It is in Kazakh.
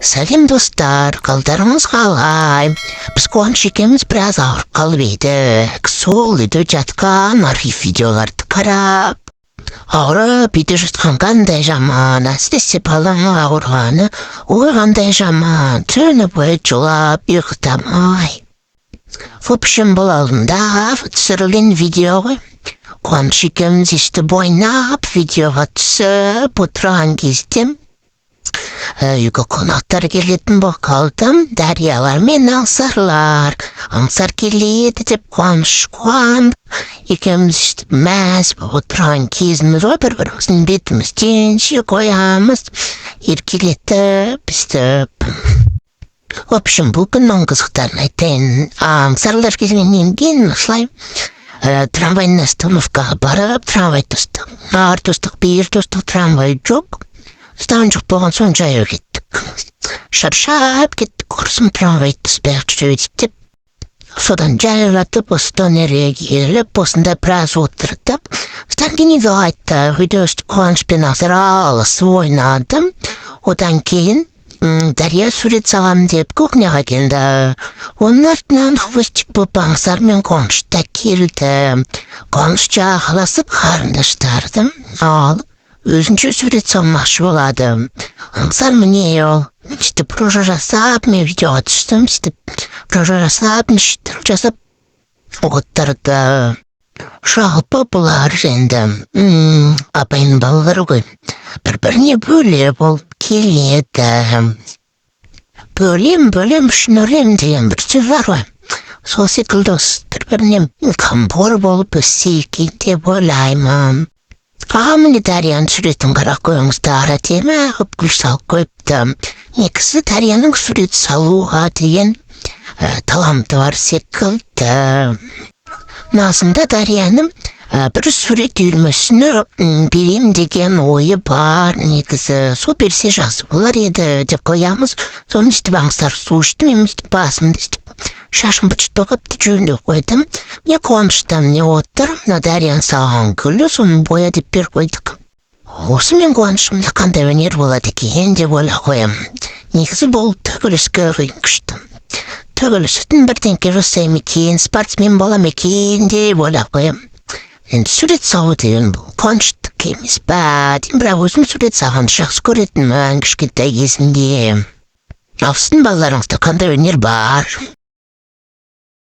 Сәлем достар, қалдарыңыз қалай? Біз қуаныш екеуміз біраз ауырып қалып едік. Сол үйде жатқан архив видеоларды қарап. Ауырып үйде жатқан қандай жаман, әсіресе баланың ауырғаны, ой қандай жаман, түні бойы жылап ұйықтамай. В общем, бұл алдында түсірілген видео ғой. Қуаныш екеуміз естіп ойнап, видеоға түсіп отырған кезде үйге қонақтар келетін болып қалдым. Дариялар мен аңсарлар. Аңсар келеді деп қуанып екеуміз естіп мәз болып отырған кезіміз ғой, бір-біріміздің бетімізден сүйе қоямыз, еркелетіп істіп. В общем, бұл күннің қызықтарын айтайын. Аңсарлар келгеннен кейін осылай трамвайның остановкаға барып, трамвай тостық. Ар тостық, бер тостық, трамвай жоқ. Ставан жоқ болған соң жаяу кеттік. Шаршап кеттік, құрсын трамвай түспек жүрейдік деп. Содан жайлатып, осы донерге келіп, осында біраз отырдып. Содан кейін видео айтты, видео үсті қуанышпен аңсар алысып ойнадым. Одан кейін Дария сурет салам деп кухняға келді. Оның артынан хвостик болып аңсар мен қуаныш та келді. Қуаныш жағаласып қарындаштарды алып өзінше сурет салмақшы болады. Аңсар міне ол. Сөйтіп прожа жасап, мен видеоға түстім. Сөйтіп прожа жасап, нешеттір жасап отырды. Жалпы бұлар енді апайын балалары ғой. Бір-біріне бөле болып келеді. Бөлем үшін өлем деген бір сөз бар ғой. Сол секілді бір-біріне қамқор болып өсейік деп ойлаймын. Міне Дарияның суретін қарап қойыңыздар, әдемі ғып гүл салып қойыпты. Некісі Дарияның сурет салуға деген таламды бар секілді. Назында Дарияның бір сурет үйірмесіне берем деген ойы бар. Негізі сол берсе жақсы болар еді деп қоямыз. Соны істіп аңсар су іштім, мен істіп басымды істіп шашым бітшіп тоқып жөнді қойдым. Не қуаныштан не отыр, мына Дарияның салған гүлі, соны боя деп бер қойдық. Осы мен қуанышымда қандай өнер болады екен деп ойла қоям. Негізі бұл төгіліске қиын күшті. Төгілісетін бірдеңке жасайым екен, спортсмен болам екен деп ойла қоям. Енді сурет салу деген бұл қуаныштық емес па, бірақ өзім сурет салғанды жақсы көретінмін кішкентай кезімде. Ал сіздің балаларыңызда қандай өнер бар?